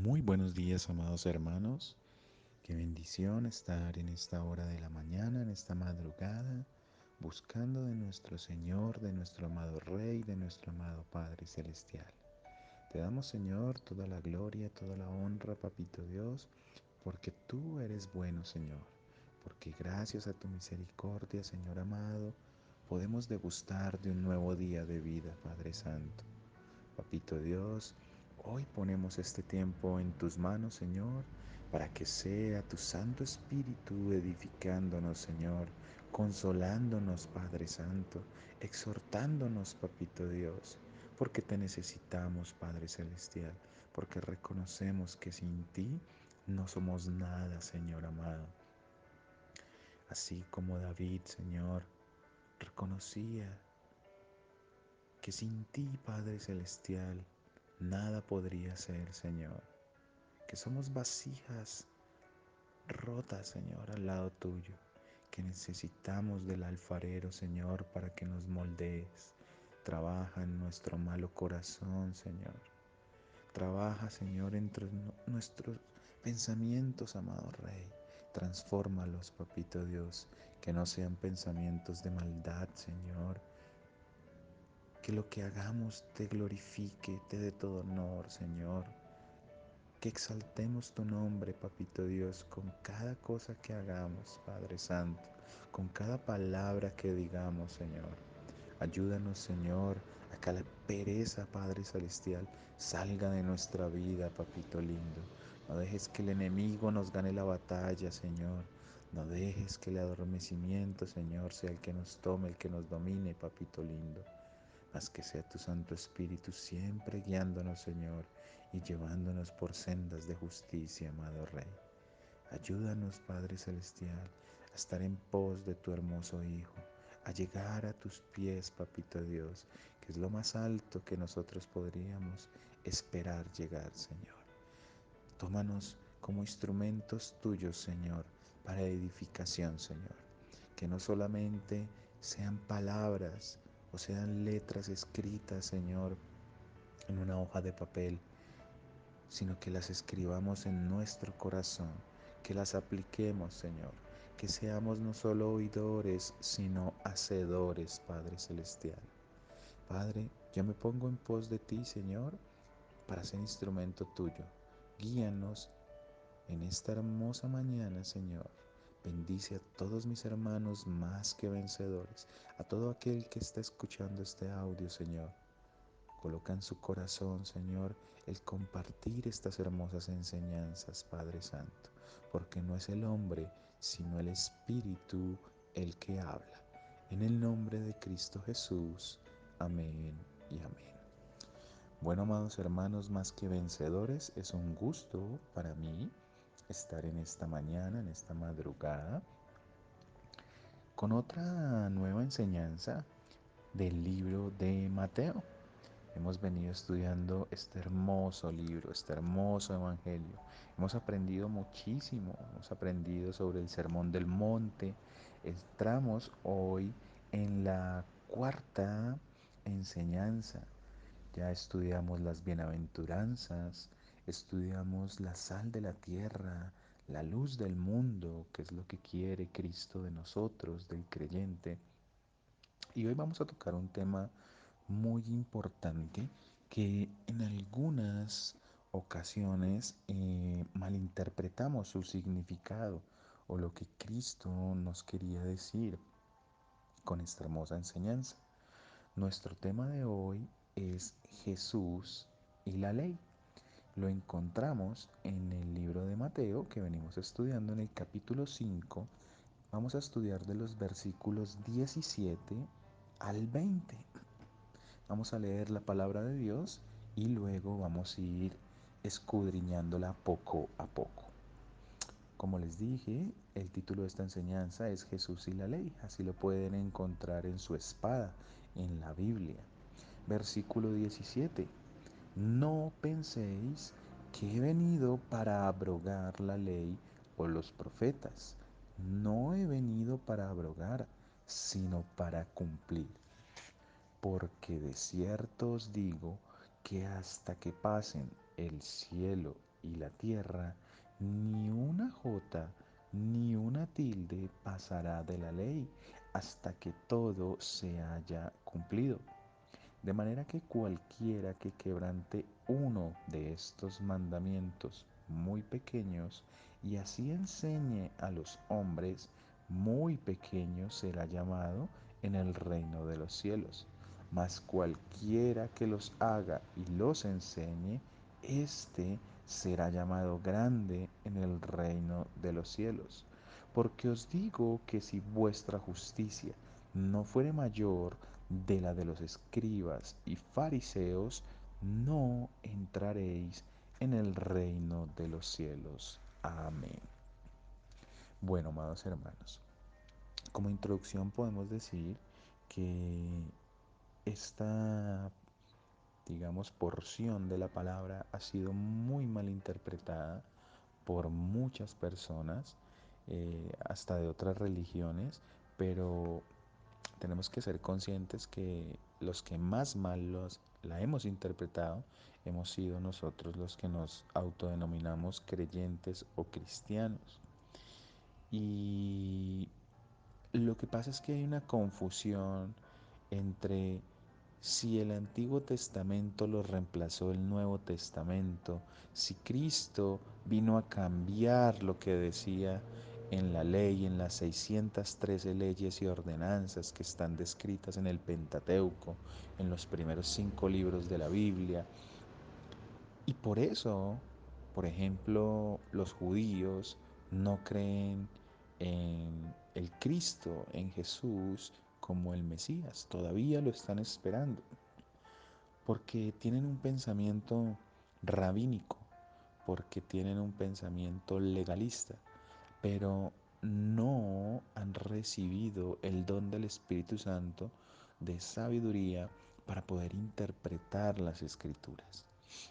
Muy buenos días, amados hermanos. Qué bendición estar en esta hora de la mañana, en esta madrugada, buscando de nuestro Señor, de nuestro amado Rey, de nuestro amado Padre Celestial. Te damos, Señor, toda la gloria, toda la honra, Papito Dios, porque tú eres bueno, Señor. Porque gracias a tu misericordia, Señor amado, podemos degustar de un nuevo día de vida, Padre Santo. Papito Dios, hoy ponemos este tiempo en tus manos, Señor, para que sea tu Santo Espíritu edificándonos, Señor, consolándonos, Padre Santo, exhortándonos, Papito Dios, porque te necesitamos, Padre Celestial, porque reconocemos que sin ti no somos nada, Señor amado. Así como David, Señor, reconocía que sin ti, Padre Celestial, nada podría ser, Señor. Que somos vasijas rotas, Señor, al lado tuyo. Que necesitamos del alfarero, Señor, para que nos moldees. Trabaja en nuestro malo corazón, Señor. Trabaja, Señor, entre nuestros pensamientos, amado Rey. Transfórmalos, Papito Dios. Que no sean pensamientos de maldad, Señor, que lo que hagamos te glorifique, te dé todo honor, Señor. Que exaltemos tu nombre, Papito Dios, con cada cosa que hagamos, Padre Santo, con cada palabra que digamos, Señor. Ayúdanos, Señor, a que la pereza, Padre Celestial, salga de nuestra vida, Papito lindo. No dejes que el enemigo nos gane la batalla, Señor. No dejes que el adormecimiento, Señor, sea el que nos tome, el que nos domine, Papito lindo. Haz que sea tu Santo Espíritu siempre guiándonos, Señor, y llevándonos por sendas de justicia, amado Rey. Ayúdanos, Padre Celestial, a estar en pos de tu hermoso Hijo, a llegar a tus pies, Papito Dios, que es lo más alto que nosotros podríamos esperar llegar, Señor. Tómanos como instrumentos tuyos, Señor, para edificación, Señor. Que no solamente sean palabras o sean letras escritas, Señor, en una hoja de papel, sino que las escribamos en nuestro corazón, que las apliquemos, Señor, que seamos no solo oidores, sino hacedores, Padre Celestial. Padre, yo me pongo en pos de ti, Señor, para ser instrumento tuyo. Guíanos en esta hermosa mañana, Señor. Bendice a todos mis hermanos más que vencedores, a todo aquel que está escuchando este audio, Señor. Coloca en su corazón, Señor, el compartir estas hermosas enseñanzas, Padre Santo, porque no es el hombre, sino el Espíritu el que habla. En el nombre de Cristo Jesús. Amén y amén. Bueno, amados hermanos, más que vencedores, es un gusto para mí estar en esta mañana, en esta madrugada, con otra nueva enseñanza del libro de Mateo. Hemos venido estudiando este hermoso libro, este hermoso evangelio. Hemos aprendido muchísimo, hemos aprendido sobre el Sermón del Monte. Entramos hoy en la cuarta enseñanza. Ya estudiamos las bienaventuranzas, estudiamos la sal de la tierra, la luz del mundo, que es lo que quiere Cristo de nosotros, del creyente. Y hoy vamos a tocar un tema muy importante que en algunas ocasiones malinterpretamos su significado o lo que Cristo nos quería decir con esta hermosa enseñanza. Nuestro tema de hoy es Jesús y la ley. Lo encontramos en el libro de Mateo que venimos estudiando en el capítulo 5. Vamos a estudiar de los versículos 17 al 20. Vamos a leer la palabra de Dios y luego vamos a ir escudriñándola poco a poco. Como les dije, el título de esta enseñanza es Jesús y la ley. Así lo pueden encontrar en su espada, en la Biblia. Versículo 17. No penséis que he venido para abrogar la ley o los profetas. No he venido para abrogar, sino para cumplir. Porque de cierto os digo que hasta que pasen el cielo y la tierra, ni una jota ni una tilde pasará de la ley hasta que todo se haya cumplido. De manera que cualquiera que quebrante uno de estos mandamientos muy pequeños y así enseñe a los hombres, muy pequeño será llamado en el reino de los cielos. Mas cualquiera que los haga y los enseñe, éste será llamado grande en el reino de los cielos. Porque os digo que si vuestra justicia no fuere mayor de la de los escribas y fariseos, no entraréis en el reino de los cielos. Amén. Bueno, amados hermanos, como introducción podemos decir que esta, digamos, porción de la palabra ha sido muy mal interpretada por muchas personas, hasta de otras religiones, pero tenemos que ser conscientes que los que más mal la hemos interpretado hemos sido nosotros los que nos autodenominamos creyentes o cristianos. Y lo que pasa es que hay una confusión entre si el Antiguo Testamento lo reemplazó el Nuevo Testamento, si Cristo vino a cambiar lo que decía en la ley, en las 613 leyes y ordenanzas que están descritas en el Pentateuco, en los primeros 5 libros de la Biblia. Y por eso, por ejemplo, los judíos no creen en el Cristo, en Jesús, como el Mesías. Todavía lo están esperando, porque tienen un pensamiento rabínico, porque tienen un pensamiento legalista, pero no han recibido el don del Espíritu Santo de sabiduría para poder interpretar las escrituras.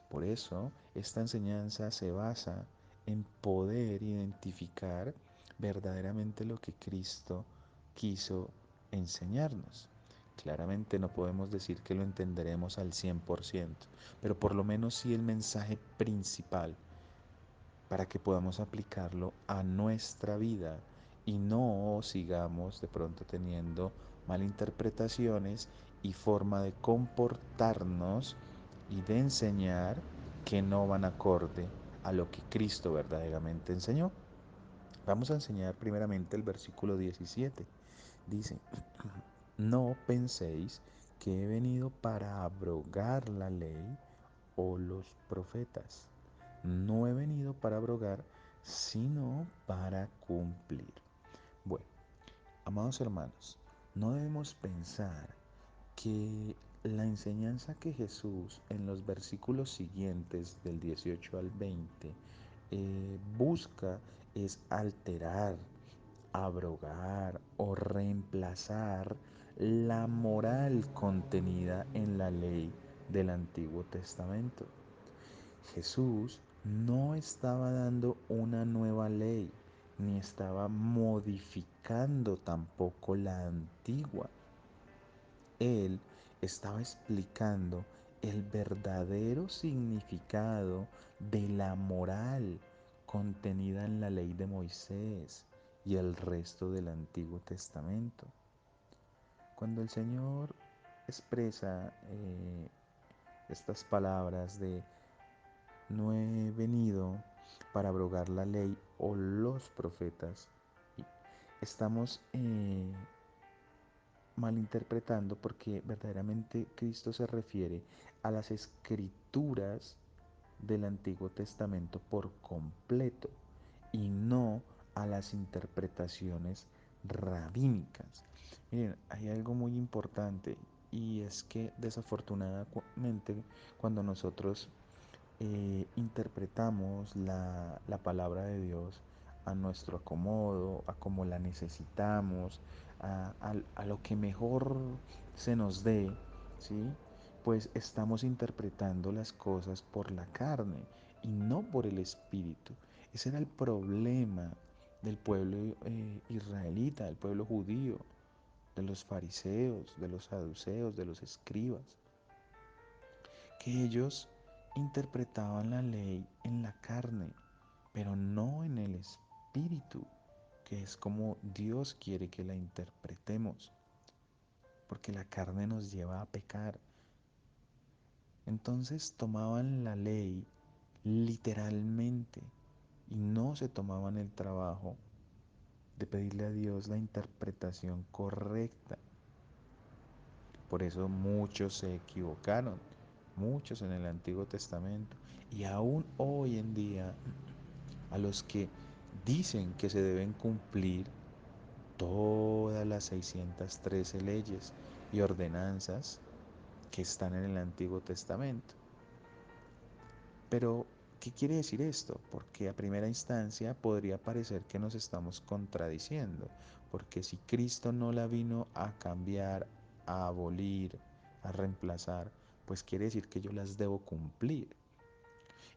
Por eso, esta enseñanza se basa en poder identificar verdaderamente lo que Cristo quiso enseñarnos. Claramente no podemos decir que lo entenderemos al 100%, pero por lo menos sí el mensaje principal para que podamos aplicarlo a nuestra vida y no sigamos de pronto teniendo malinterpretaciones y forma de comportarnos y de enseñar que no van acorde a lo que Cristo verdaderamente enseñó. Vamos a enseñar primeramente el versículo 17. Dice, no penséis que he venido para abrogar la ley o los profetas. No he venido para abrogar, sino para cumplir. Bueno, amados hermanos, no debemos pensar que la enseñanza que Jesús en los versículos siguientes del 18 al 20 busca es alterar, abrogar o reemplazar la moral contenida en la ley del Antiguo Testamento. Jesús no estaba dando una nueva ley, ni estaba modificando tampoco la antigua. Él estaba explicando el verdadero significado de la moral contenida en la ley de Moisés y el resto del Antiguo Testamento. Cuando el Señor expresa estas palabras de no he venido para abrogar la ley o los profetas, estamos malinterpretando porque verdaderamente Cristo se refiere a las escrituras del Antiguo Testamento por completo y no a las interpretaciones rabínicas. Miren, hay algo muy importante y es que desafortunadamente cuando nosotros interpretamos la palabra de Dios a nuestro acomodo, a como la necesitamos, a lo que mejor se nos dé, ¿sí? Pues estamos interpretando las cosas por la carne y no por el espíritu. Ese era el problema del pueblo israelita, del pueblo judío, de los fariseos, de los saduceos, de los escribas, que ellos interpretaban la ley en la carne, pero no en el espíritu, que es como Dios quiere que la interpretemos, porque la carne nos lleva a pecar. Entonces tomaban la ley literalmente y no se tomaban el trabajo de pedirle a Dios la interpretación correcta. Por eso muchos se equivocaron, muchos en el Antiguo Testamento. Y aún hoy en día, a los que dicen que se deben cumplir todas las 613 leyes y ordenanzas que están en el Antiguo Testamento. Pero, ¿qué quiere decir esto? Porque a primera instancia podría parecer que nos estamos contradiciendo, porque si Cristo no la vino a cambiar, a abolir, a reemplazar, pues quiere decir que yo las debo cumplir.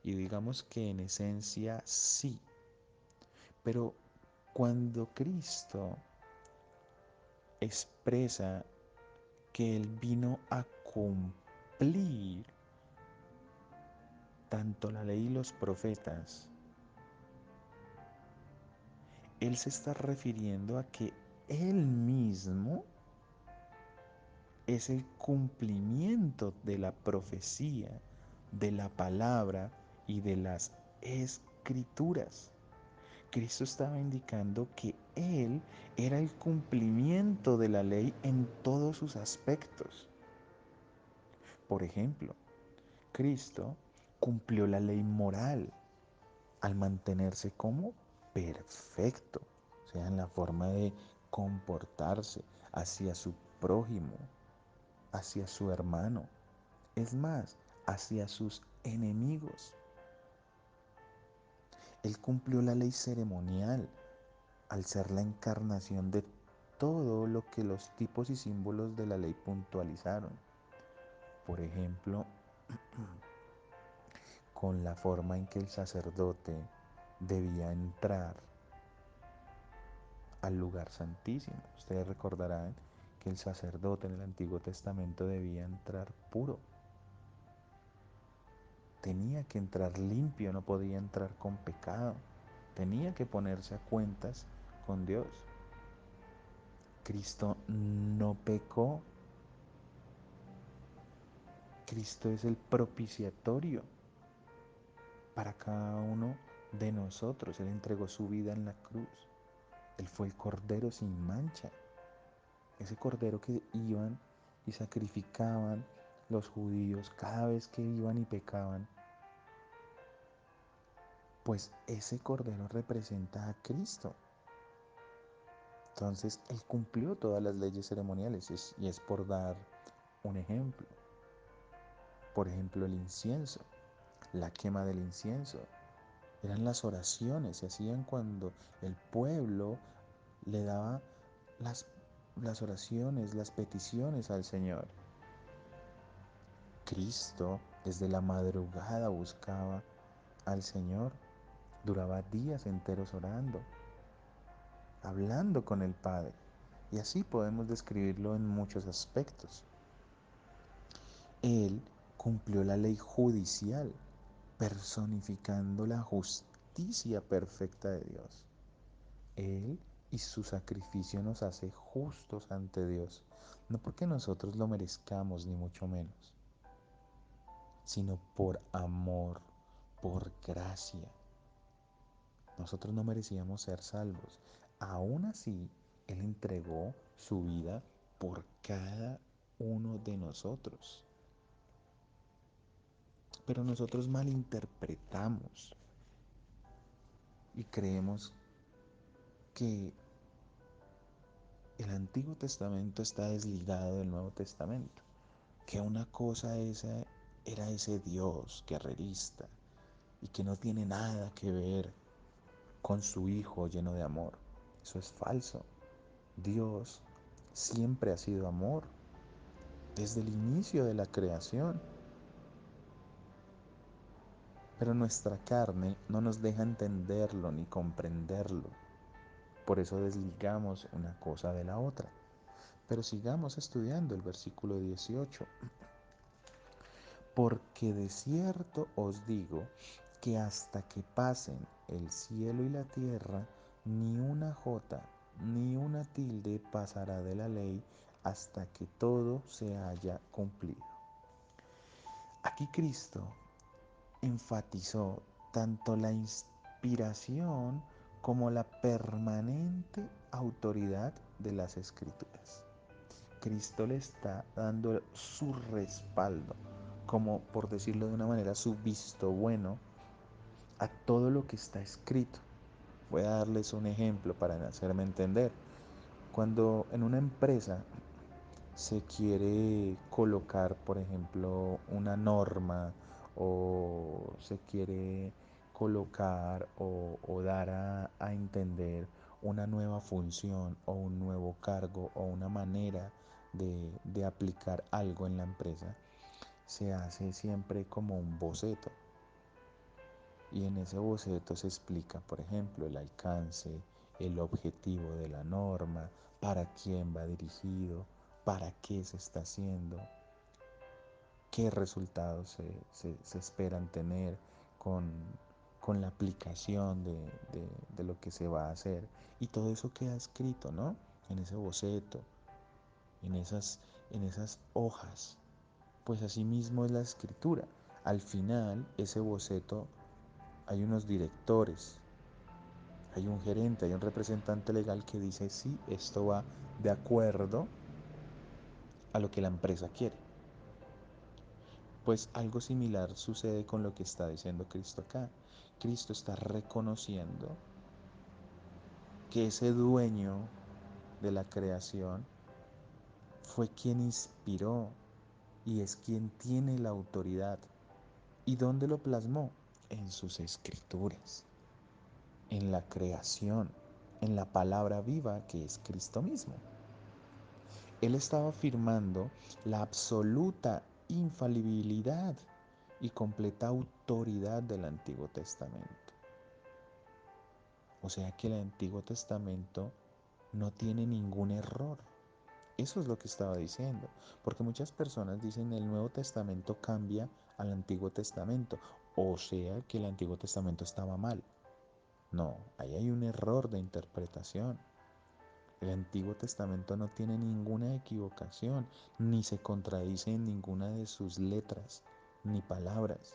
Y digamos que en esencia sí, pero cuando Cristo expresa que Él vino a cumplir tanto la ley y los profetas, Él se está refiriendo a que Él mismo es el cumplimiento de la profecía, de la palabra y de las escrituras. Cristo estaba indicando que Él era el cumplimiento de la ley en todos sus aspectos. Por ejemplo, Cristo cumplió la ley moral al mantenerse como perfecto, o sea, en la forma de comportarse hacia su prójimo, hacia su hermano, es más, hacia sus enemigos. Él cumplió la ley ceremonial al ser la encarnación de todo lo que los tipos y símbolos de la ley puntualizaron. Por ejemplo, con la forma en que el sacerdote debía entrar al lugar santísimo. Ustedes recordarán que el sacerdote en el Antiguo Testamento debía entrar puro. Tenía que entrar limpio, no podía entrar con pecado. Tenía que ponerse a cuentas con Dios. Cristo no pecó. Cristo es el propiciatorio para cada uno de nosotros. Él entregó su vida en la cruz. Él fue el cordero sin mancha. Ese cordero que iban y sacrificaban los judíos cada vez que iban y pecaban, pues ese cordero representa a Cristo. Entonces Él cumplió todas las leyes ceremoniales y es por dar un ejemplo. Por ejemplo, el incienso, la quema del incienso. Eran las oraciones, se hacían cuando el pueblo le daba las, las oraciones, las peticiones al Señor. Cristo desde la madrugada buscaba al Señor, duraba días enteros orando, hablando con el Padre. Y así podemos describirlo en muchos aspectos. Él cumplió la ley judicial, personificando la justicia perfecta de Dios. Él y su sacrificio nos hace justos ante Dios, no porque nosotros lo merezcamos ni mucho menos, sino por amor, por gracia. Nosotros no merecíamos ser salvos. Aún así, Él entregó su vida por cada uno de nosotros. Pero nosotros malinterpretamos y creemos que el Antiguo Testamento está desligado del Nuevo Testamento, que una cosa esa era ese Dios guerrerista y que no tiene nada que ver con su Hijo lleno de amor. Eso es falso. Dios siempre ha sido amor, desde el inicio de la creación. Pero nuestra carne no nos deja entenderlo ni comprenderlo. Por eso desligamos una cosa de la otra. Pero sigamos estudiando el versículo 18. Porque de cierto os digo que hasta que pasen el cielo y la tierra, ni una jota ni una tilde pasará de la ley hasta que todo se haya cumplido. Aquí Cristo enfatizó tanto la inspiración como la permanente autoridad de las escrituras. Cristo le está dando su respaldo, como por decirlo de una manera, su visto bueno a todo lo que está escrito. Voy a darles un ejemplo para hacerme entender. Cuando en una empresa se quiere colocar, por ejemplo, una norma o se quiere colocar o dar a entender una nueva función o un nuevo cargo o una manera de aplicar algo en la empresa, se hace siempre como un boceto. Y en ese boceto se explica, por ejemplo, el alcance, el objetivo de la norma, para quién va dirigido, para qué se está haciendo, qué resultados se esperan tener con, con la aplicación de lo que se va a hacer. Y todo eso queda escrito, ¿no? En ese boceto, en en esas hojas. Pues así mismo es la escritura. Al final, ese boceto, hay unos directores, hay un gerente, hay un representante legal que dice si esto va de acuerdo a lo que la empresa quiere. Pues algo similar sucede con lo que está diciendo Cristo acá. Cristo está reconociendo que ese dueño de la creación fue quien inspiró y es quien tiene la autoridad. ¿Y dónde lo plasmó? En sus escrituras, en la creación, en la palabra viva que es Cristo mismo. Él estaba afirmando la absoluta infalibilidad y completa autoridad del Antiguo Testamento. O sea que el Antiguo Testamento no tiene ningún error. Eso es lo que estaba diciendo. Porque muchas personas dicen el Nuevo Testamento cambia al Antiguo Testamento. O sea que el Antiguo Testamento estaba mal. No, ahí hay un error de interpretación. El Antiguo Testamento no tiene ninguna equivocación, ni se contradice en ninguna de sus letras ni palabras.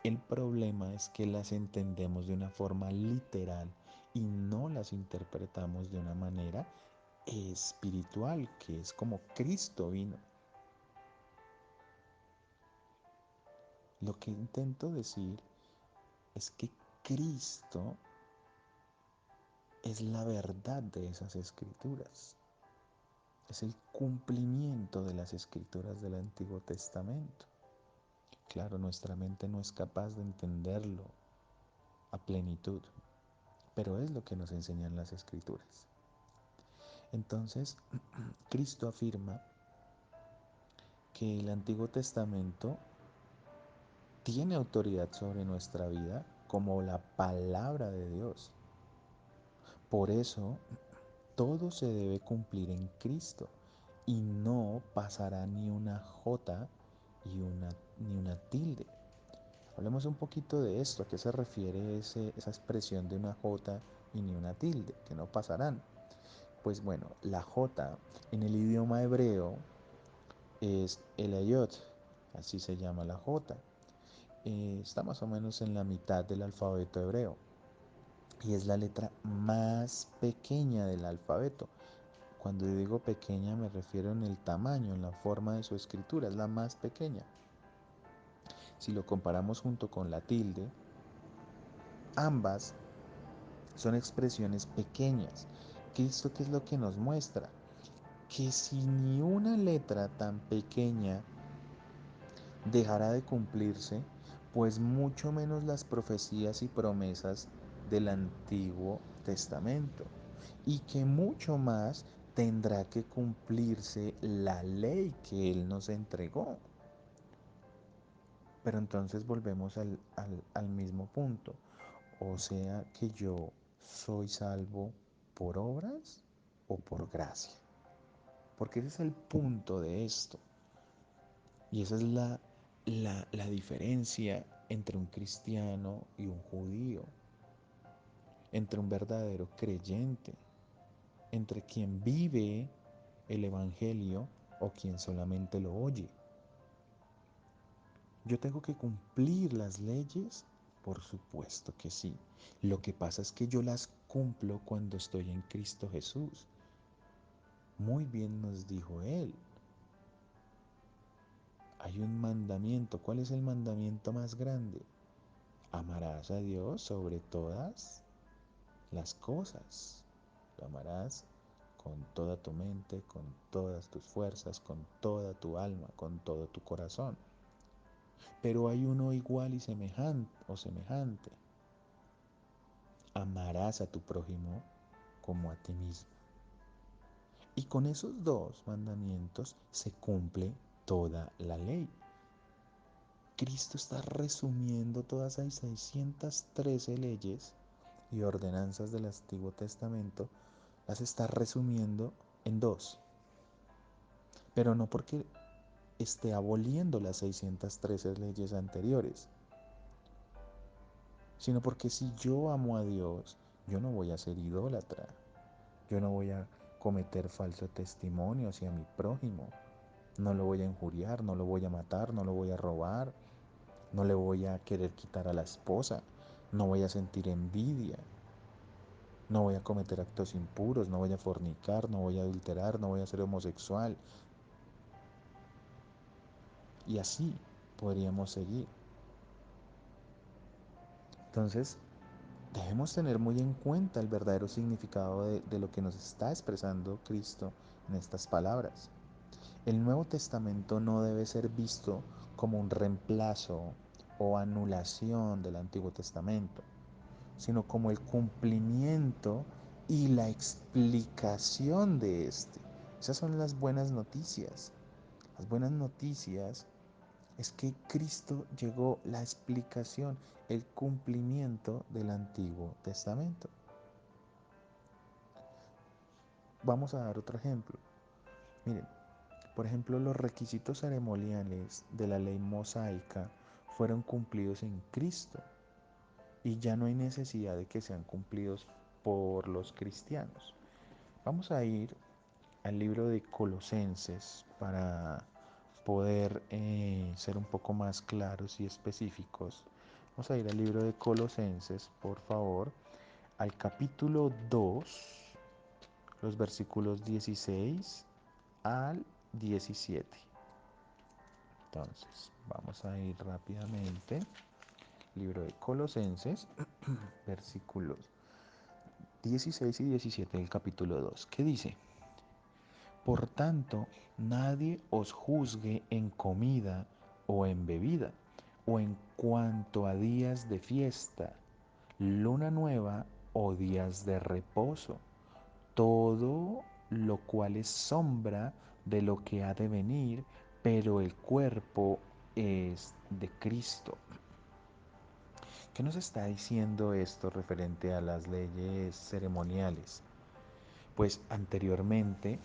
El problema es que las entendemos de una forma literal y no las interpretamos de una manera espiritual, que es como Cristo vino. Lo que intento decir es que Cristo es la verdad de esas escrituras. Es el cumplimiento de las escrituras del Antiguo Testamento. Claro, nuestra mente no es capaz de entenderlo a plenitud, pero es lo que nos enseñan las escrituras. Entonces, Cristo afirma que el Antiguo Testamento tiene autoridad sobre nuestra vida como la palabra de Dios. Por eso, todo se debe cumplir en Cristo y no pasará ni una jota ni una tilde. Hablemos un poquito de esto, a qué se refiere esa expresión de una jota y ni una tilde, que no pasarán. Pues bueno, la jota en el idioma hebreo es el ayot, así se llama la jota. Está más o menos en la mitad del alfabeto hebreo y es la letra más pequeña del alfabeto. Cuando digo pequeña me refiero en el tamaño, en la forma de su escritura, es la más pequeña. Si lo comparamos junto con la tilde, ambas son expresiones pequeñas. ¿Qué es lo que nos muestra? Que si ni una letra tan pequeña dejará de cumplirse, pues mucho menos las profecías y promesas del Antiguo Testamento, y que mucho más tendrá que cumplirse la ley que Él nos entregó. Pero entonces volvemos al mismo punto. O sea que yo soy salvo por obras o por gracia. Porque ese es el punto de esto. Y esa es la diferencia entre un cristiano y un judío, entre un verdadero creyente, entre quien vive el Evangelio o quien solamente lo oye. ¿Yo tengo que cumplir las leyes? Por supuesto que sí. Lo que pasa es que yo las cumplo cuando estoy en Cristo Jesús. Muy bien nos dijo Él. Hay un mandamiento. ¿Cuál es el mandamiento más grande? Amarás a Dios sobre todas las cosas. Lo amarás con toda tu mente, con todas tus fuerzas, con toda tu alma, con todo tu corazón. Pero hay uno igual y semejante o semejante. Amarás a tu prójimo como a ti mismo. Y con esos dos mandamientos se cumple toda la ley. Cristo está resumiendo todas esas 613 leyes y ordenanzas del Antiguo Testamento, las está resumiendo en dos. Pero no porque esté aboliendo las 613 leyes anteriores, sino porque si yo amo a Dios, yo no voy a ser idólatra, yo no voy a cometer falso testimonio hacia mi prójimo, no lo voy a injuriar, no lo voy a matar, no lo voy a robar, no le voy a querer quitar a la esposa, no voy a sentir envidia, no voy a cometer actos impuros, no voy a fornicar, no voy a adulterar, no voy a ser homosexual. Y así podríamos seguir. Entonces, debemos tener muy en cuenta el verdadero significado de lo que nos está expresando Cristo en estas palabras. El Nuevo Testamento no debe ser visto como un reemplazo o anulación del Antiguo Testamento, sino como el cumplimiento y la explicación de este. Esas son las buenas noticias. Las buenas noticias es que Cristo llegó la explicación, el cumplimiento del Antiguo Testamento. Vamos a dar otro ejemplo. Miren, por ejemplo, los requisitos ceremoniales de la ley mosaica fueron cumplidos en Cristo y ya no hay necesidad de que sean cumplidos por los cristianos. Vamos a ir al libro de Colosenses para poder ser un poco más claros y específicos. Vamos a ir al libro de Colosenses, por favor, al capítulo 2, los versículos 16 al 17. Entonces, vamos a ir rápidamente. Libro de Colosenses, versículos 16 y 17 del capítulo 2. ¿Qué dice? Por tanto, nadie os juzgue en comida o en bebida, o en cuanto a días de fiesta, luna nueva o días de reposo, todo lo cual es sombra de lo que ha de venir, pero el cuerpo es de Cristo. ¿Qué nos está diciendo esto referente a las leyes ceremoniales? Pues anteriormente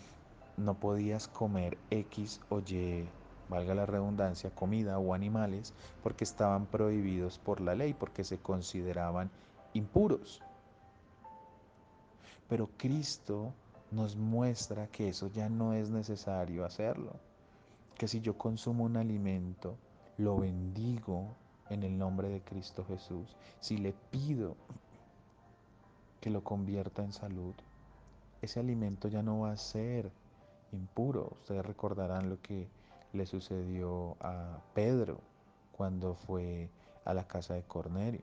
no podías comer X o Y, valga la redundancia, comida o animales porque estaban prohibidos por la ley, porque se consideraban impuros. Pero Cristo nos muestra que eso ya no es necesario hacerlo, que si yo consumo un alimento, lo bendigo en el nombre de Cristo Jesús, si le pido que lo convierta en salud, ese alimento ya no va a ser impuro. Ustedes recordarán lo que le sucedió a Pedro cuando fue a la casa de Cornelio.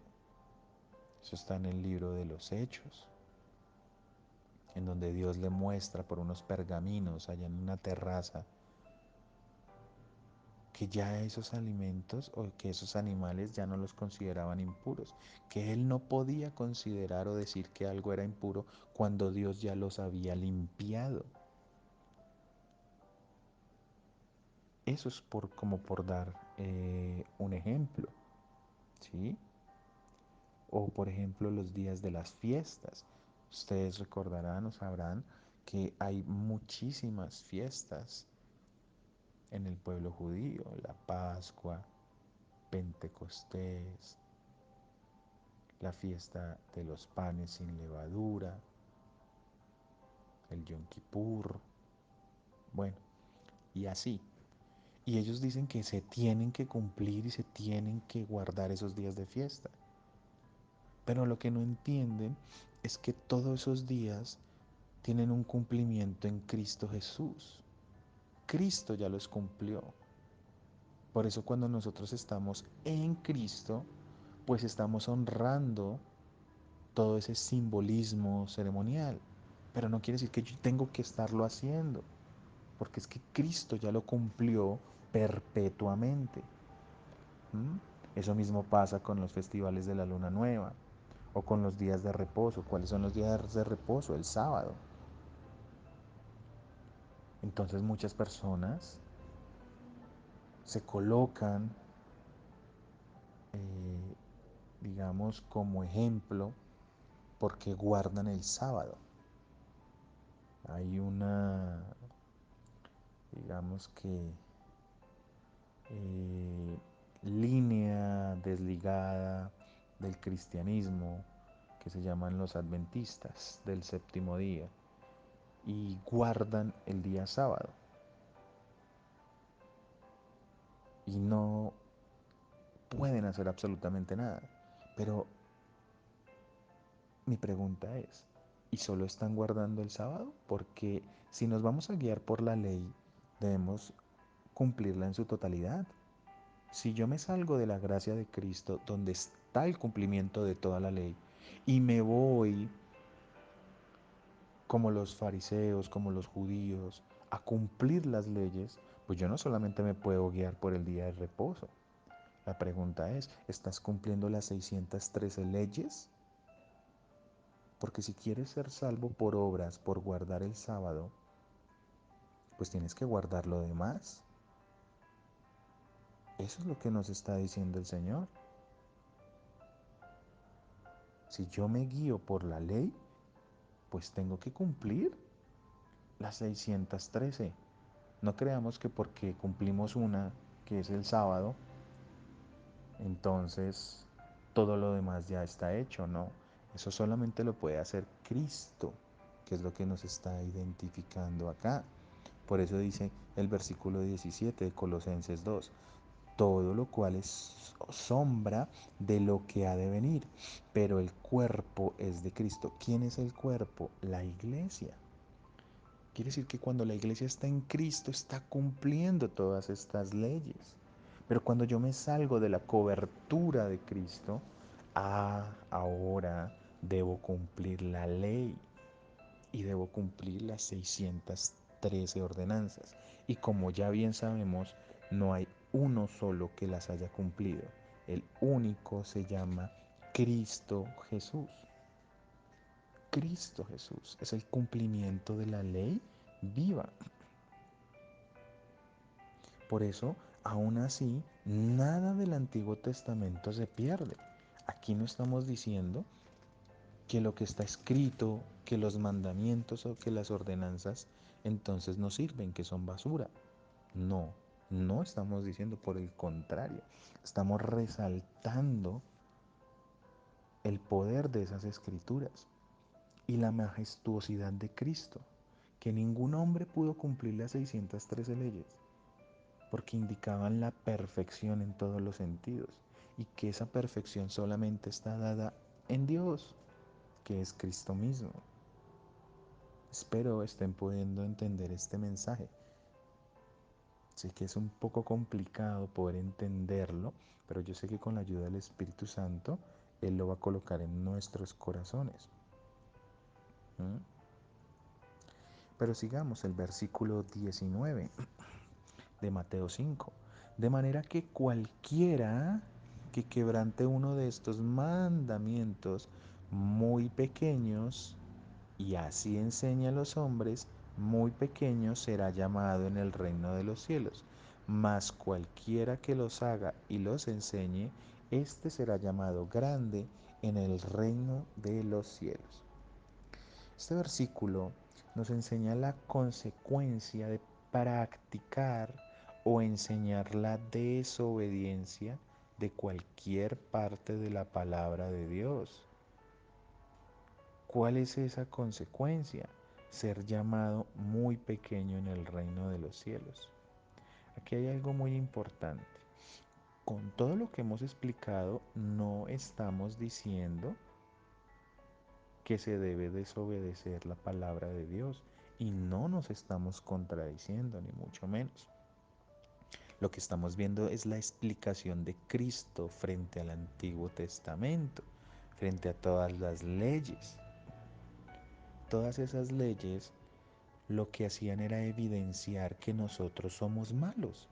Eso está en el libro de los Hechos, en donde Dios le muestra por unos pergaminos allá en una terraza que ya esos alimentos o que esos animales ya no los consideraban impuros, que él no podía considerar o decir que algo era impuro cuando Dios ya los había limpiado. Eso es como por dar un ejemplo, ¿sí? O por ejemplo los días de las fiestas. Ustedes recordarán o sabrán que hay muchísimas fiestas en el pueblo judío, la Pascua, Pentecostés, la fiesta de los panes sin levadura, el Yom Kippur, bueno, y así. Y ellos dicen que se tienen que cumplir y se tienen que guardar esos días de fiesta. Pero lo que no entienden es que todos esos días tienen un cumplimiento en Cristo Jesús. Cristo ya los cumplió. Por eso cuando nosotros estamos en Cristo, pues estamos honrando todo ese simbolismo ceremonial. Pero no quiere decir que yo tengo que estarlo haciendo, porque es que Cristo ya lo cumplió perpetuamente. ¿Mm? Eso mismo pasa con los festivales de la luna nueva o con los días de reposo. ¿Cuáles son los días de reposo? El sábado. Entonces muchas personas se colocan, eh, digamos, como ejemplo porque guardan el sábado. Hay una, digamos que, eh, línea desligada del cristianismo que se llaman los adventistas del séptimo día y guardan el día sábado y no pueden hacer absolutamente nada. Pero mi pregunta es, ¿y solo están guardando el sábado? Porque si nos vamos a guiar por la ley, debemos cumplirla en su totalidad. Si yo me salgo de la gracia de Cristo, donde está el cumplimiento de toda la ley, y me voy como los fariseos, como los judíos, a cumplir las leyes, pues yo no solamente me puedo guiar por el día de reposo. La pregunta es, ¿estás cumpliendo las 613 leyes? Porque si quieres ser salvo por obras, por guardar el sábado, pues tienes que guardar lo demás. Eso es lo que nos está diciendo el Señor. Si yo me guío por la ley, pues tengo que cumplir las 613. No creamos que porque cumplimos una, que es el sábado, entonces todo lo demás ya está hecho, no. Eso solamente lo puede hacer Cristo, que es lo que nos está identificando acá. Por eso dice el versículo 17 de Colosenses 2, todo lo cual es sombra de lo que ha de venir, pero el cuerpo es de Cristo. ¿Quién es el cuerpo? La iglesia. Quiere decir que cuando la iglesia está en Cristo está cumpliendo todas estas leyes. Pero cuando yo me salgo de la cobertura de Cristo, ahora debo cumplir la ley y debo cumplir las 613 ordenanzas. Y como ya bien sabemos, no hay uno solo que las haya cumplido. El único se llama Cristo Jesús. Cristo Jesús es el cumplimiento de la ley viva. Por eso, aún así, nada del Antiguo Testamento se pierde. Aquí no estamos diciendo que lo que está escrito, que los mandamientos o que las ordenanzas entonces no sirven, que son basura. No, no estamos diciendo, por el contrario, estamos resaltando el poder de esas escrituras y la majestuosidad de Cristo, que ningún hombre pudo cumplir las 613 leyes, porque indicaban la perfección en todos los sentidos, y que esa perfección solamente está dada en Dios, que es Cristo mismo. Espero estén pudiendo entender este mensaje. Sé que es un poco complicado poder entenderlo, pero yo sé que con la ayuda del Espíritu Santo, Él lo va a colocar en nuestros corazones. ¿Mm? Pero sigamos el versículo 19 de Mateo 5. De manera que cualquiera que quebrante uno de estos mandamientos muy pequeños y así enseña a los hombres, muy pequeño será llamado en el reino de los cielos. Mas cualquiera que los haga y los enseñe, éste será llamado grande en el reino de los cielos. Este versículo nos enseña la consecuencia de practicar o enseñar la desobediencia de cualquier parte de la palabra de Dios. ¿Cuál es esa consecuencia? Ser llamado muy pequeño en el reino de los cielos. Aquí hay algo muy importante. Con todo lo que hemos explicado, no estamos diciendo que se debe desobedecer la palabra de Dios y no nos estamos contradiciendo, ni mucho menos. Lo que estamos viendo es la explicación de Cristo frente al Antiguo Testamento, frente a todas las leyes. Todas esas leyes lo que hacían era evidenciar que nosotros somos malos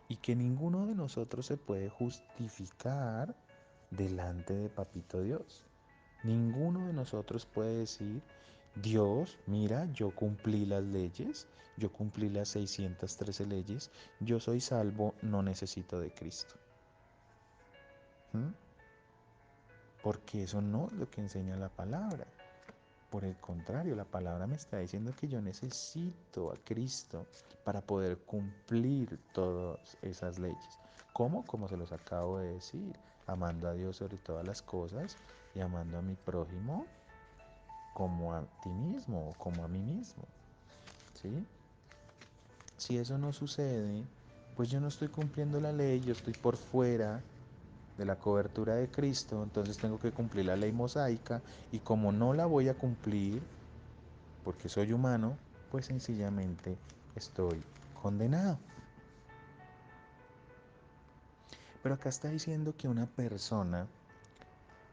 y que ninguno de nosotros se puede justificar delante de Papito Dios. Ninguno de nosotros puede decir, Dios, mira, yo cumplí las leyes, yo cumplí las 613 leyes, yo soy salvo, no necesito de Cristo. ¿Mm? Porque eso no es lo que enseña la palabra. Por el contrario, la palabra me está diciendo que yo necesito a Cristo para poder cumplir todas esas leyes. ¿Cómo? Como se los acabo de decir, amando a Dios sobre todas las cosas y amando a mi prójimo como a ti mismo o como a mí mismo. ¿Sí? Si eso no sucede, pues yo no estoy cumpliendo la ley, yo estoy por fuera de la cobertura de Cristo, entonces tengo que cumplir la ley mosaica y como no la voy a cumplir, porque soy humano, pues sencillamente estoy condenado. Pero acá está diciendo que una persona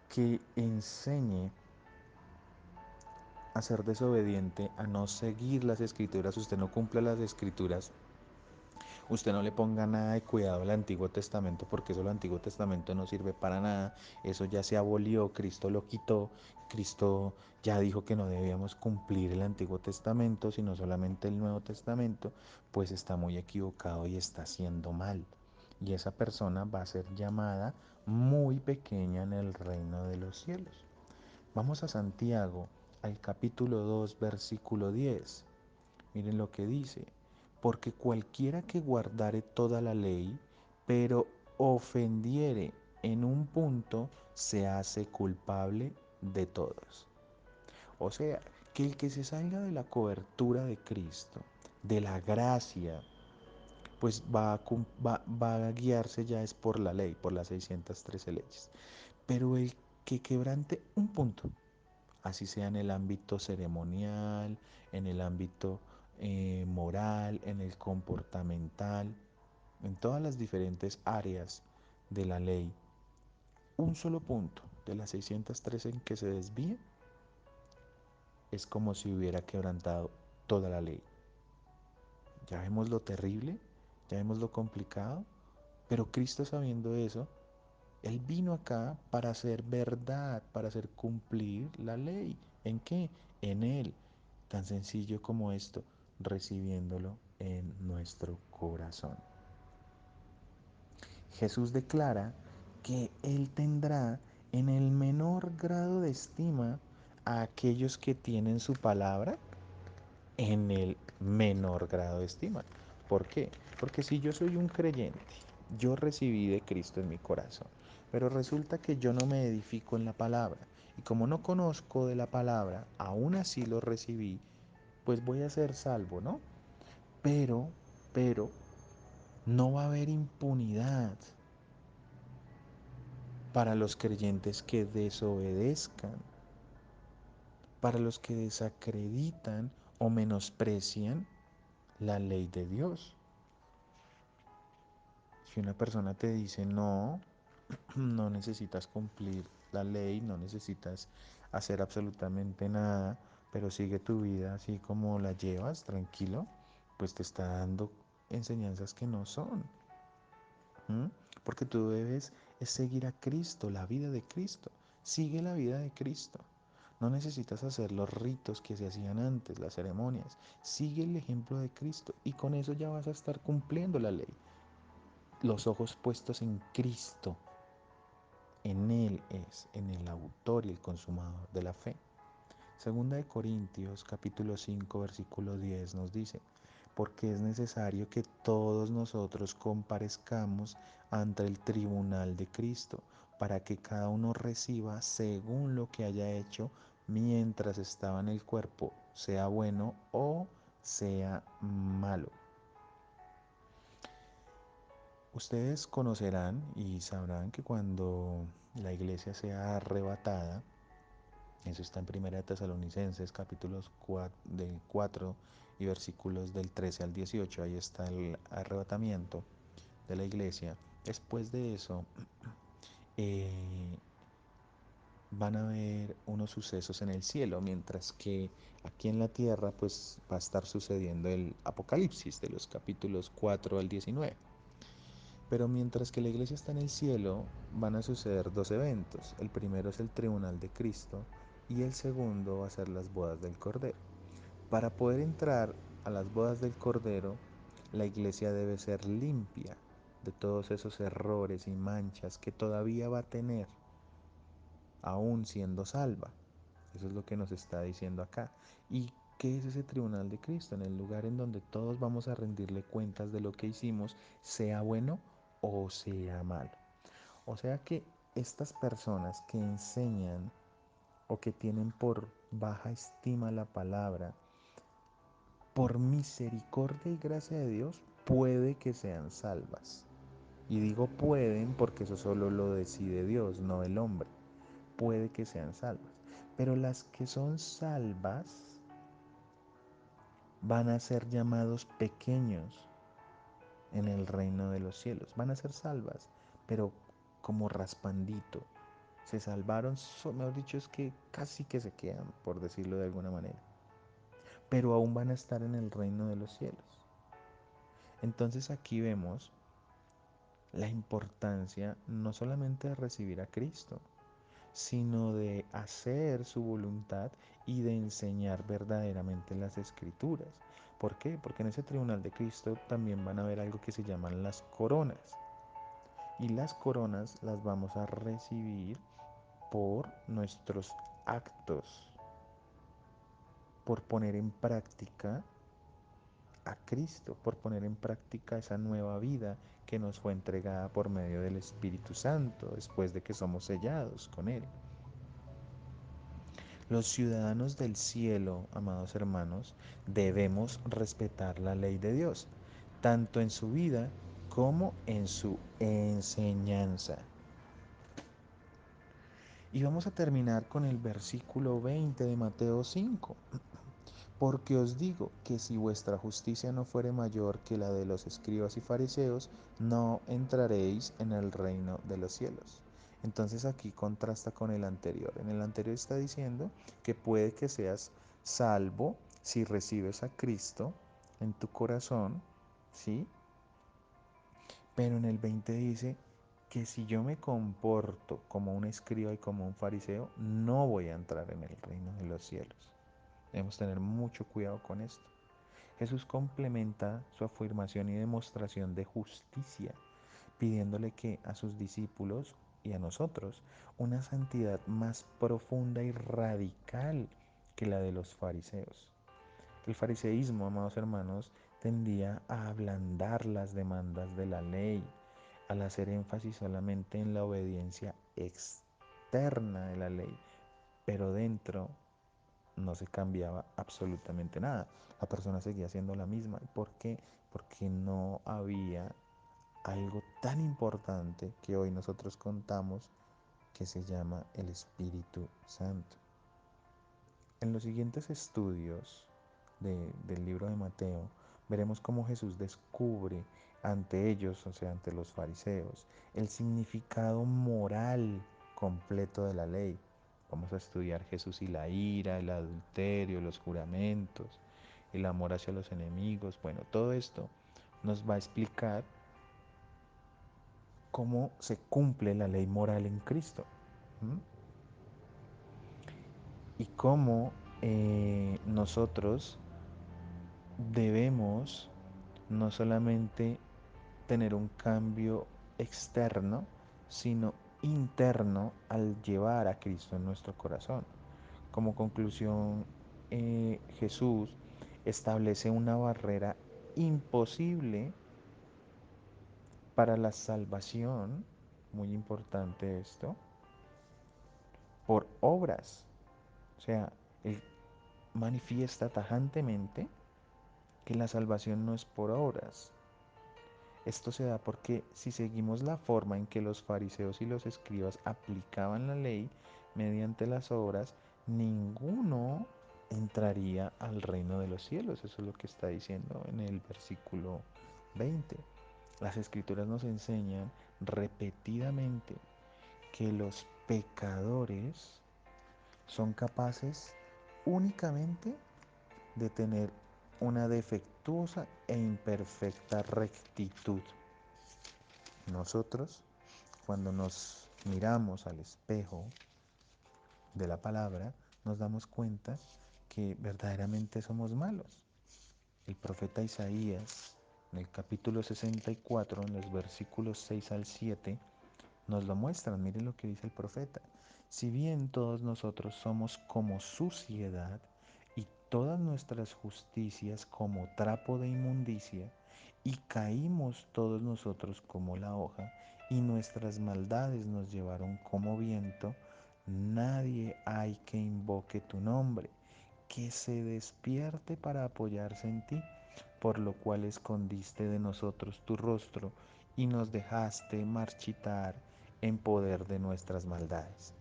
que enseñe a ser desobediente, a no seguir las escrituras, usted no cumple las escrituras, usted no le ponga nada de cuidado al Antiguo Testamento porque eso el Antiguo Testamento no sirve para nada, eso ya se abolió, Cristo lo quitó, Cristo ya dijo que no debíamos cumplir el Antiguo Testamento, sino solamente el Nuevo Testamento, pues está muy equivocado y está haciendo mal. Y esa persona va a ser llamada muy pequeña en el reino de los cielos. Vamos a Santiago, al capítulo 2, versículo 10. Miren lo que dice, porque cualquiera que guardare toda la ley, pero ofendiere en un punto, se hace culpable de todos. O sea, que el que se salga de la cobertura de Cristo, de la gracia, pues va a guiarse ya es por la ley, por las 613 leyes. Pero el que quebrante un punto, así sea en el ámbito ceremonial, en el ámbito moral, en el comportamental, en todas las diferentes áreas de la ley, un solo punto de las 613 en que se desvíe es como si hubiera quebrantado toda la ley. Ya vemos lo terrible, ya vemos lo complicado, pero Cristo sabiendo eso, Él vino acá para hacer verdad, para hacer cumplir la ley. ¿En qué? En Él. Tan sencillo como esto, recibiéndolo en nuestro corazón. Jesús declara que Él tendrá en el menor grado de estima a aquellos que tienen su palabra en el menor grado de estima. ¿Por qué? Porque si yo soy un creyente, yo recibí de Cristo en mi corazón, pero resulta que yo no me edifico en la palabra, y como no conozco de la palabra, aún así lo recibí, pues voy a ser salvo, ¿no? Pero, no va a haber impunidad para los creyentes que desobedezcan, para los que desacreditan o menosprecian la ley de Dios. Si una persona te dice no, no necesitas cumplir la ley, no necesitas hacer absolutamente nada, pero sigue tu vida así como la llevas, tranquilo, pues te está dando enseñanzas que no son. ¿Mm? Porque tú debes es seguir a Cristo, la vida de Cristo. Sigue la vida de Cristo. No necesitas hacer los ritos que se hacían antes, las ceremonias. Sigue el ejemplo de Cristo y con eso ya vas a estar cumpliendo la ley. Los ojos puestos en Cristo, en Él es, en el autor y el consumador de la fe. Segunda de Corintios capítulo 5 versículo 10 nos dice, porque es necesario que todos nosotros comparezcamos ante el tribunal de Cristo, para que cada uno reciba según lo que haya hecho mientras estaba en el cuerpo, sea bueno o sea malo. Ustedes conocerán y sabrán que cuando la iglesia sea arrebatada, eso está en Primera de Tesalonicenses, capítulos 4, del 4 y versículos del 13 al 18. Ahí está el arrebatamiento de la iglesia. Después de eso, eh, van a haber unos sucesos en el cielo, mientras que aquí en la tierra pues va a estar sucediendo el Apocalipsis de los capítulos 4 al 19. Pero mientras que la iglesia está en el cielo, van a suceder dos eventos. El primero es el tribunal de Cristo y el segundo va a ser las bodas del Cordero. Para poder entrar a las bodas del Cordero, la iglesia debe ser limpia de todos esos errores y manchas que todavía va a tener, aún siendo salva. Eso es lo que nos está diciendo acá. ¿Y qué es ese tribunal de Cristo? En el lugar en donde todos vamos a rendirle cuentas de lo que hicimos, sea bueno o sea malo. O sea que estas personas que enseñan o que tienen por baja estima la palabra, por misericordia y gracia de Dios, puede que sean salvas. Y digo pueden porque eso solo lo decide Dios, no el hombre. Puede que sean salvas. Pero las que son salvas van a ser llamados pequeños en el reino de los cielos. Van a ser salvas, pero como raspandito. Se salvaron, mejor dicho, es que casi que se quedan, por decirlo de alguna manera. Pero aún van a estar en el reino de los cielos. Entonces aquí vemos la importancia no solamente de recibir a Cristo, sino de hacer su voluntad y de enseñar verdaderamente las escrituras. ¿Por qué? Porque en ese tribunal de Cristo también van a ver algo que se llaman las coronas. Y las coronas las vamos a recibir por nuestros actos, por poner en práctica a Cristo, por poner en práctica esa nueva vida que nos fue entregada por medio del Espíritu Santo después de que somos sellados con Él. Los ciudadanos del cielo, amados hermanos, debemos respetar la ley de Dios, tanto en su vida como en su enseñanza. Y vamos a terminar con el versículo 20 de Mateo 5. Porque os digo que si vuestra justicia no fuere mayor que la de los escribas y fariseos, no entraréis en el reino de los cielos. Entonces aquí contrasta con el anterior. En el anterior está diciendo que puede que seas salvo si recibes a Cristo en tu corazón, ¿sí? Pero en el 20 dice que si yo me comporto como un escriba y como un fariseo, no voy a entrar en el reino de los cielos. Debemos tener mucho cuidado con esto. Jesús complementa su afirmación y demostración de justicia, pidiéndole que a sus discípulos y a nosotros una santidad más profunda y radical que la de los fariseos. El fariseísmo, amados hermanos, tendía a ablandar las demandas de la ley, al hacer énfasis solamente en la obediencia externa de la ley, pero dentro no se cambiaba absolutamente nada. La persona seguía siendo la misma. ¿Por qué? Porque no había algo tan importante que hoy nosotros contamos que se llama el Espíritu Santo. En los siguientes estudios del libro de Mateo, veremos cómo Jesús descubre ante ellos, o sea, ante los fariseos, el significado moral completo de la ley. Vamos a estudiar Jesús y la ira, el adulterio, los juramentos, el amor hacia los enemigos. Bueno, todo esto nos va a explicar cómo se cumple la ley moral en Cristo. ¿Mm? Y cómo nosotros debemos no solamente tener un cambio externo, sino interno al llevar a Cristo en nuestro corazón. Como conclusión, Jesús establece una barrera imposible para la salvación, muy importante esto, por obras. O sea, él manifiesta tajantemente que la salvación no es por obras. Esto se da porque si seguimos la forma en que los fariseos y los escribas aplicaban la ley mediante las obras, ninguno entraría al reino de los cielos. Eso es lo que está diciendo en el versículo 20. Las escrituras nos enseñan repetidamente que los pecadores son capaces únicamente de tener una defectuosa e imperfecta rectitud. Nosotros, cuando nos miramos al espejo de la palabra, nos damos cuenta que verdaderamente somos malos. El profeta Isaías, en el capítulo 64, en los versículos 6 al 7, nos lo muestran. Miren lo que dice el profeta. Si bien todos nosotros somos como suciedad y todas nuestras justicias como trapo de inmundicia, y caímos todos nosotros como la hoja, y nuestras maldades nos llevaron como viento, nadie hay que invoque tu nombre, que se despierte para apoyarse en ti, por lo cual escondiste de nosotros tu rostro y nos dejaste marchitar en poder de nuestras maldades.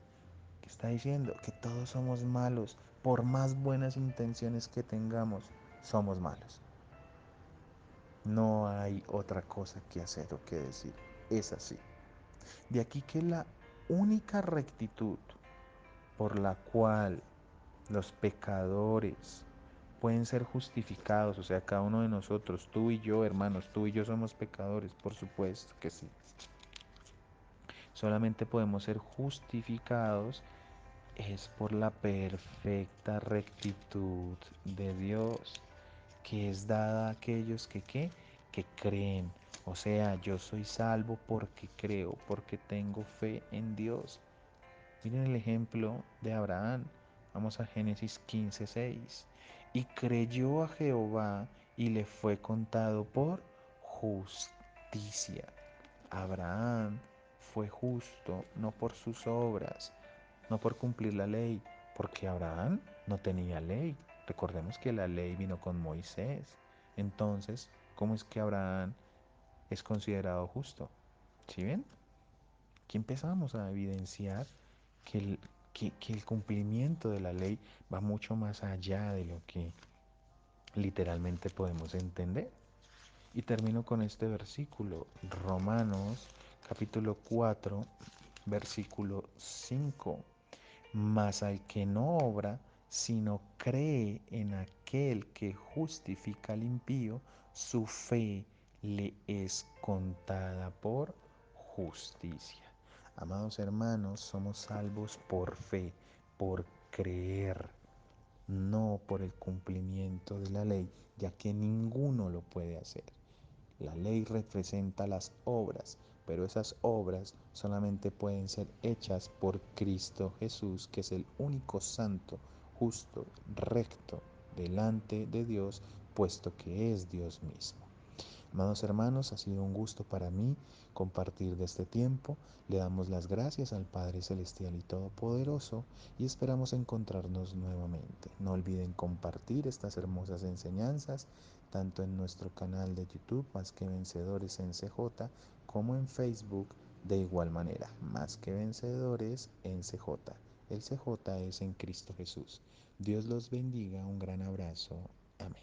¿Qué está diciendo? Que todos somos malos, por más buenas intenciones que tengamos, somos malos. No hay otra cosa que hacer o que decir. Es así. De aquí que la única rectitud por la cual los pecadores pueden ser justificados, o sea, cada uno de nosotros, tú y yo, hermanos, tú y yo somos pecadores, por supuesto que sí. Solamente podemos ser justificados es por la perfecta rectitud de Dios, que es dada a aquellos que creen. O sea, yo soy salvo porque creo, porque tengo fe en Dios. Miren el ejemplo de Abraham. Vamos a Génesis 15:6. Y creyó a Jehová y le fue contado por justicia. Abraham fue justo no por sus obras, no por cumplir la ley, porque Abraham no tenía ley. Recordemos que la ley vino con Moisés. Entonces, ¿cómo es que Abraham es considerado justo? ¿Sí ven? Aquí empezamos a evidenciar que el cumplimiento de la ley va mucho más allá de lo que literalmente podemos entender. Y termino con este versículo, Romanos capítulo 4, versículo 5. Mas al que no obra, sino cree en aquel que justifica al impío, su fe le es contada por justicia. Amados hermanos, somos salvos por fe, por creer, no por el cumplimiento de la ley, ya que ninguno lo puede hacer. La ley representa las obras, pero esas obras solamente pueden ser hechas por Cristo Jesús, que es el único santo, justo, recto, delante de Dios, puesto que es Dios mismo. Amados hermanos, ha sido un gusto para mí compartir de este tiempo. Le damos las gracias al Padre Celestial y Todopoderoso y esperamos encontrarnos nuevamente. No olviden compartir estas hermosas enseñanzas tanto en nuestro canal de YouTube, Más que Vencedores en CJ, como en Facebook de igual manera, Más que Vencedores en CJ. El CJ es en Cristo Jesús. Dios los bendiga, un gran abrazo. Amén.